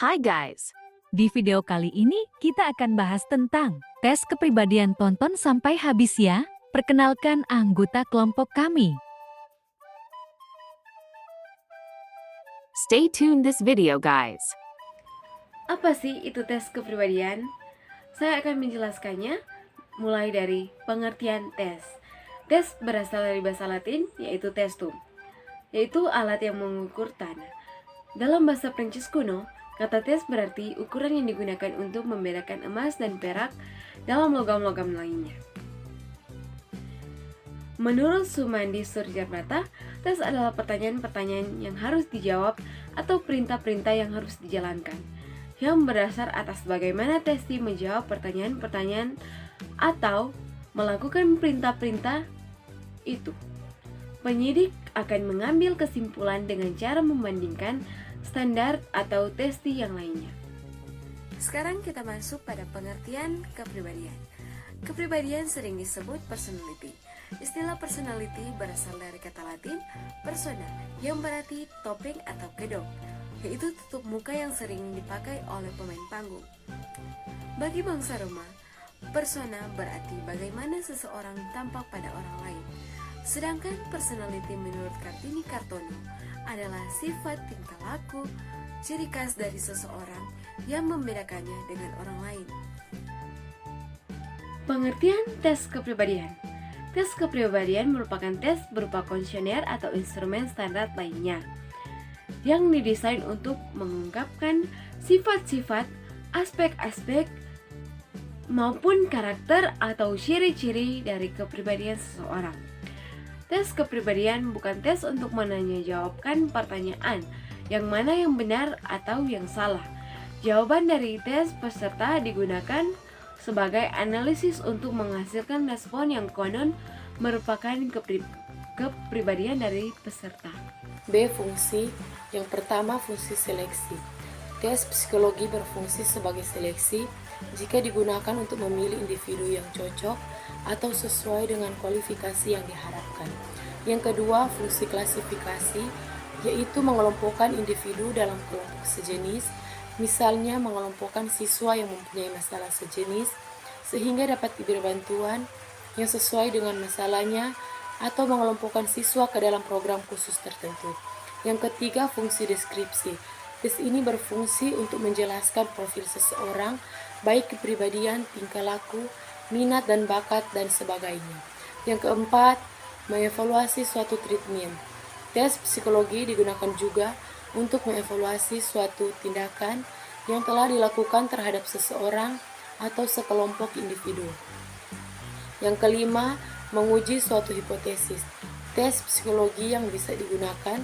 Hi guys! Di video kali ini, kita akan bahas tentang tes kepribadian. Tonton sampai habis ya. Perkenalkan anggota kelompok kami. Stay tuned this video guys. Apa sih itu tes kepribadian? Saya akan menjelaskannya mulai dari pengertian tes. Tes berasal dari bahasa Latin yaitu testum, yaitu alat yang mengukur tanah. Dalam bahasa Prancis kuno, kata tes berarti ukuran yang digunakan untuk membedakan emas dan perak dalam logam-logam lainnya. Menurut Sumandi Surjanata, tes adalah pertanyaan-pertanyaan yang harus dijawab atau perintah-perintah yang harus dijalankan, yang berdasar atas bagaimana testi menjawab pertanyaan-pertanyaan atau melakukan perintah-perintah itu. Penyidik akan mengambil kesimpulan dengan cara membandingkan standar atau testi yang lainnya. Sekarang kita masuk pada pengertian kepribadian. Kepribadian sering disebut personality. Istilah personality berasal dari kata Latin persona, yang berarti topeng atau kedok, yaitu tutup muka yang sering dipakai oleh pemain panggung. Bagi bangsa Roma, persona berarti bagaimana seseorang tampak pada orang lain. Sedangkan personality menurut Kartini Kartono adalah sifat tingkah laku, ciri khas dari seseorang yang membedakannya dengan orang lain. Pengertian tes kepribadian. Tes kepribadian merupakan tes berupa kuesioner atau instrumen standar lainnya yang didesain untuk mengungkapkan sifat-sifat, aspek-aspek, maupun karakter atau ciri-ciri dari kepribadian seseorang. Tes kepribadian bukan tes untuk menanya-jawabkan pertanyaan yang mana yang benar atau yang salah. Jawaban dari tes peserta digunakan sebagai analisis untuk menghasilkan respon yang konon merupakan kepribadian dari peserta. B. Fungsi. Yang pertama, fungsi seleksi. Tes psikologi berfungsi sebagai seleksi jika digunakan untuk memilih individu yang cocok atau sesuai dengan kualifikasi yang diharapkan. Yang kedua, fungsi klasifikasi, yaitu mengelompokkan individu dalam kelompok sejenis, misalnya mengelompokkan siswa yang mempunyai masalah sejenis, sehingga dapat diberi bantuan yang sesuai dengan masalahnya, atau mengelompokkan siswa ke dalam program khusus tertentu. Yang ketiga, fungsi deskripsi. Tes ini berfungsi untuk menjelaskan profil seseorang, baik kepribadian, tingkah laku, minat dan bakat, dan sebagainya. Yang keempat, mengevaluasi suatu treatment. Tes psikologi digunakan juga untuk mengevaluasi suatu tindakan yang telah dilakukan terhadap seseorang atau sekelompok individu. Yang kelima, menguji suatu hipotesis. Tes psikologi yang bisa digunakan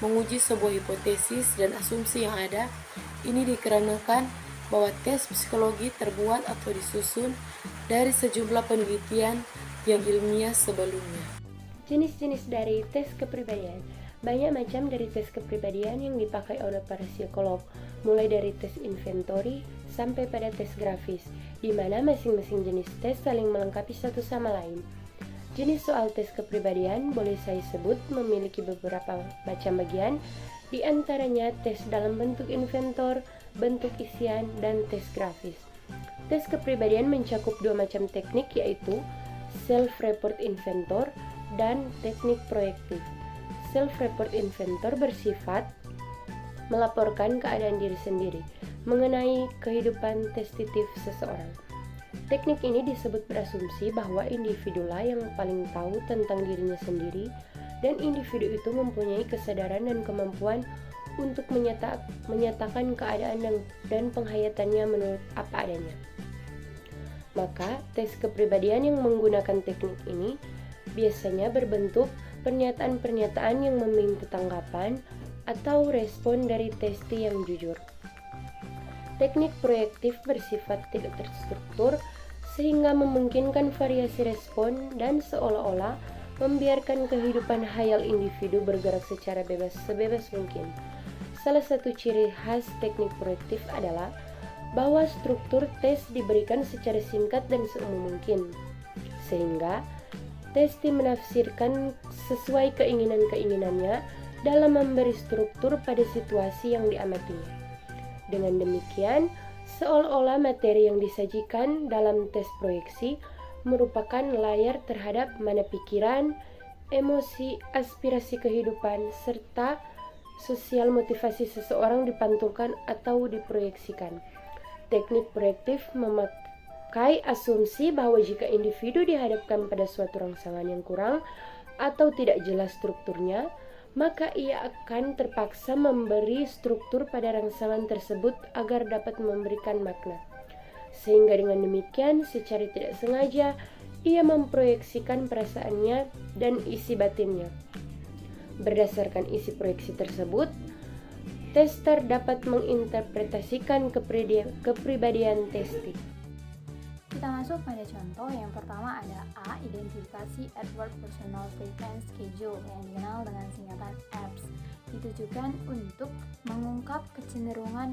menguji sebuah hipotesis dan asumsi yang ada. Ini dikarenakan bahwa tes psikologi terbuat atau disusun dari sejumlah penelitian yang ilmiah sebelumnya. Jenis-jenis dari tes kepribadian. Banyak macam dari tes kepribadian yang dipakai oleh para psikolog, mulai dari tes inventory sampai pada tes grafis, di mana masing-masing jenis tes saling melengkapi satu sama lain. Jenis soal tes kepribadian boleh saya sebut memiliki beberapa macam bagian, di antaranya tes dalam bentuk inventor, bentuk isian, dan tes grafis. Tes kepribadian mencakup dua macam teknik, yaitu self-report inventor dan teknik proyektif. Self-report inventor bersifat melaporkan keadaan diri sendiri mengenai kehidupan tentatif seseorang. Teknik ini disebut berasumsi bahwa individulah yang paling tahu tentang dirinya sendiri, dan individu itu mempunyai kesadaran dan kemampuan untuk menyatakan keadaan dan penghayatannya menurut apa adanya. Maka, tes kepribadian yang menggunakan teknik ini biasanya berbentuk pernyataan-pernyataan yang meminta tanggapan atau respon dari testi yang jujur. Teknik proyektif bersifat tidak terstruktur sehingga memungkinkan variasi respon dan seolah-olah membiarkan kehidupan hayal individu bergerak secara sebebas mungkin. Salah satu ciri khas teknik proyektif adalah bahwa struktur tes diberikan secara singkat dan seumum mungkin, sehingga testi menafsirkan sesuai keinginan-keinginannya dalam memberi struktur pada situasi yang diamatinya. Dengan demikian, seolah-olah materi yang disajikan dalam tes proyeksi merupakan layar terhadap mana pikiran, emosi, aspirasi kehidupan, serta sosial motivasi seseorang dipantulkan atau diproyeksikan. Teknik proyektif memakai asumsi bahwa jika individu dihadapkan pada suatu rangsangan yang kurang atau tidak jelas strukturnya, maka ia akan terpaksa memberi struktur pada rangsangan tersebut agar dapat memberikan makna. Sehingga dengan demikian, secara tidak sengaja, ia memproyeksikan perasaannya dan isi batinnya. Berdasarkan isi proyeksi tersebut, tester dapat menginterpretasikan kepribadian testi. Kita masuk pada contoh. Yang pertama ada A. Identifikasi Edward Personal Preference Schedule yang dikenal dengan singkatan EPS. Ditujukan untuk mengungkap kecenderungan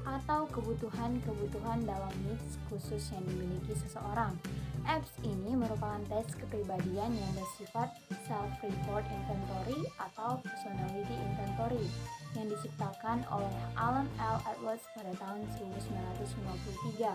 atau kebutuhan dalam needs khusus yang dimiliki seseorang. EPS ini merupakan tes kepribadian yang bersifat Self-Report Inventory atau Personality Inventory yang diciptakan oleh Alan L. Edwards pada tahun 1953.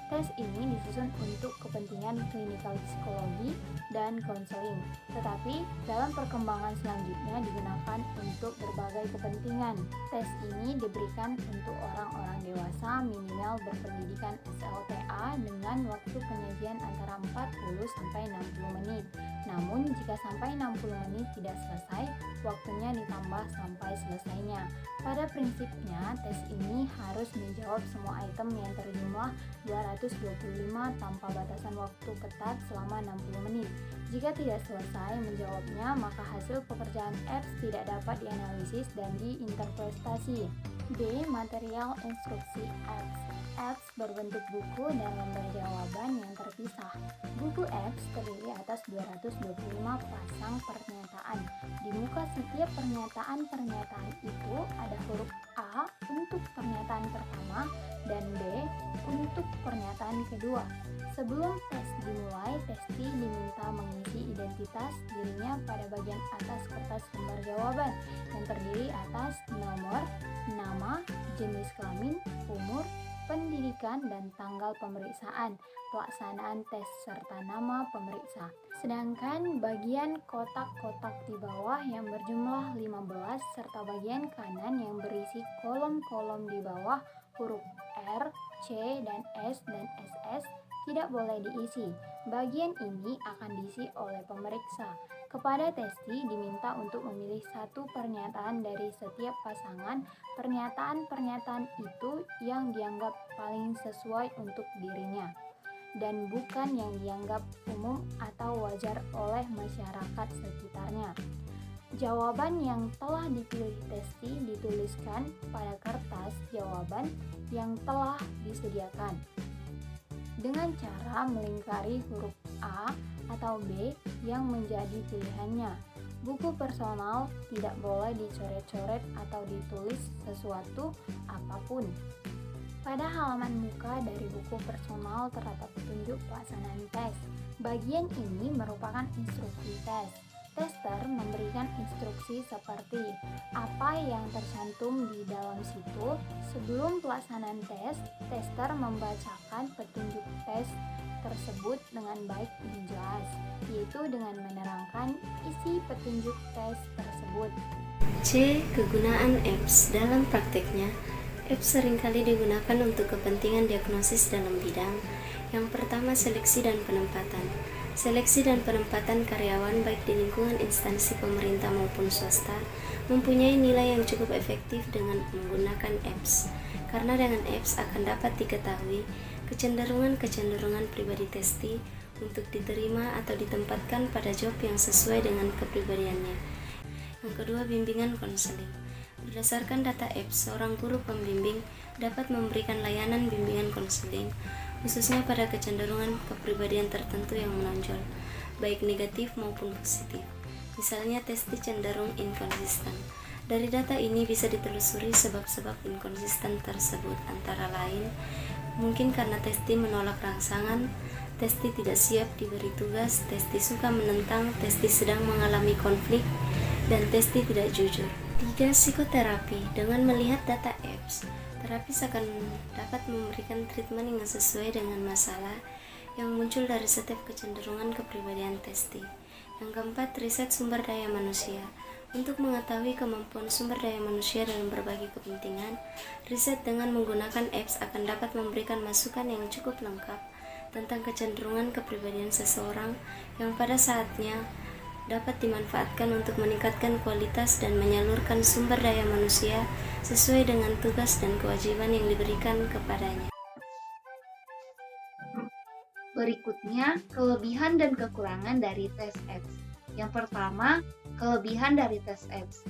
Tes ini disusun untuk kepentingan klinikal psikologi dan konseling, tetapi dalam perkembangan selanjutnya digunakan untuk berbagai kepentingan. Tes ini diberikan untuk orang-orang dewasa minimal berpendidikan SLTA dengan waktu penyajian antara 40-60 menit. Namun jika sampai 60 menit tidak selesai, waktunya ditambah sampai selesainya. Pada prinsipnya, tes ini harus menjawab semua item yang terjumlah 225 tanpa batasan waktu ketat selama 60 menit. Jika tidak selesai menjawabnya, maka hasil pekerjaan EPS tidak dapat dianalisis dan diinterpretasi. B. Material instruksi EPS. EPS berbentuk buku dan lembar jawaban yang terpisah. Buku EPS terdiri atas 225 pasang pernyataan. Di muka setiap pernyataan itu ada huruf A untuk pernyataan pertama dan B untuk pernyataan kedua. Sebelum tes dimulai, testi diminta mengisi identitas dirinya pada bagian atas kertas lembar jawaban yang terdiri atas nomor, nama, jenis kelamin, umur, pendidikan, dan tanggal pemeriksaan, pelaksanaan tes, serta nama pemeriksa. Sedangkan bagian kotak-kotak di bawah yang berjumlah 15 serta bagian kanan yang berisi kolom-kolom di bawah huruf R, C, dan S dan SS tidak boleh diisi. Bagian ini akan diisi oleh pemeriksa. Kepada testi diminta untuk memilih satu pernyataan dari setiap pasangan pernyataan-pernyataan itu yang dianggap paling sesuai untuk dirinya dan bukan yang dianggap umum atau wajar oleh masyarakat sekitarnya. Jawaban yang telah dipilih testi dituliskan pada kertas jawaban yang telah disediakan dengan cara melingkari huruf A atau B yang menjadi pilihannya. Buku personal tidak boleh dicoret-coret atau ditulis sesuatu apapun. Pada halaman muka dari buku personal terdapat petunjuk pelaksanaan tes. Bagian ini merupakan instruksi tes. Tester memberikan instruksi seperti apa yang tercantum di dalam situ. Sebelum pelaksanaan tes, tester membacakan petunjuk tes tersebut dengan baik dan jelas, yaitu dengan menerangkan isi petunjuk tes tersebut. C. Kegunaan EPS. Dalam prakteknya, EPS seringkali digunakan untuk kepentingan diagnosis dalam bidang. Yang pertama, seleksi dan penempatan. Seleksi dan penempatan karyawan baik di lingkungan instansi pemerintah maupun swasta mempunyai nilai yang cukup efektif dengan menggunakan EPS, karena dengan EPS akan dapat diketahui kecenderungan-kecenderungan pribadi testi untuk diterima atau ditempatkan pada job yang sesuai dengan kepribadiannya. Yang kedua, bimbingan konseling. Berdasarkan data EPS, seorang guru pembimbing dapat memberikan layanan bimbingan konseling khususnya pada kecenderungan kepribadian tertentu yang menonjol, baik negatif maupun positif. Misalnya, testi cenderung inkonsisten. Dari data ini bisa ditelusuri sebab-sebab inkonsisten tersebut, antara lain mungkin karena testi menolak rangsangan, testi tidak siap diberi tugas, testi suka menentang, testi sedang mengalami konflik, dan testi tidak jujur. 3. Psikoterapi. Dengan melihat data EPS, terapis akan dapat memberikan treatment yang sesuai dengan masalah yang muncul dari setiap kecenderungan kepribadian testi. Yang keempat, riset sumber daya manusia. Untuk mengetahui kemampuan sumber daya manusia dalam berbagai kepentingan, riset dengan menggunakan apps akan dapat memberikan masukan yang cukup lengkap tentang kecenderungan kepribadian seseorang yang pada saatnya dapat dimanfaatkan untuk meningkatkan kualitas dan menyalurkan sumber daya manusia sesuai dengan tugas dan kewajiban yang diberikan kepadanya. Berikutnya, kelebihan dan kekurangan dari tes apps. Yang pertama, kelebihan dari tes apps.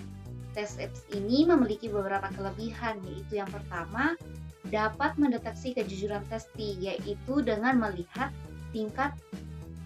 Tes apps ini memiliki beberapa kelebihan, yaitu yang pertama, dapat mendeteksi kejujuran testi, yaitu dengan melihat tingkat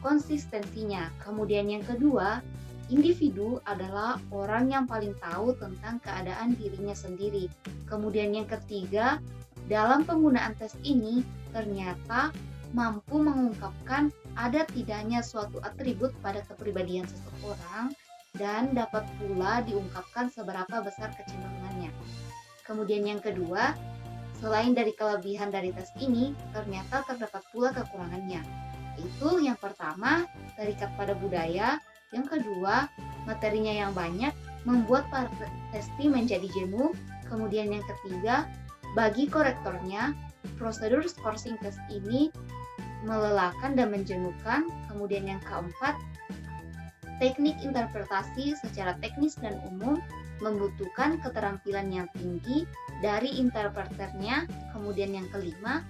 konsistensinya. Kemudian yang kedua, individu adalah orang yang paling tahu tentang keadaan dirinya sendiri. Kemudian yang ketiga, dalam penggunaan tes ini ternyata mampu mengungkapkan ada tidaknya suatu atribut pada kepribadian seseorang dan dapat pula diungkapkan seberapa besar kecenderungannya. Kemudian yang kedua, selain dari kelebihan dari tes ini, ternyata terdapat pula kekurangannya. Itu yang pertama, terikat pada budaya. Yang kedua, materinya yang banyak membuat para testi menjadi jemu. Kemudian yang ketiga, bagi korektornya, prosedur skorsing tes ini melelahkan dan menjenuhkan. Kemudian yang keempat, teknik interpretasi secara teknis dan umum membutuhkan keterampilan yang tinggi dari interpreternya. Kemudian yang kelima,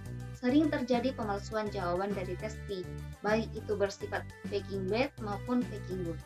sering terjadi pemalsuan jawaban dari testi, baik itu bersifat packing bad maupun packing good.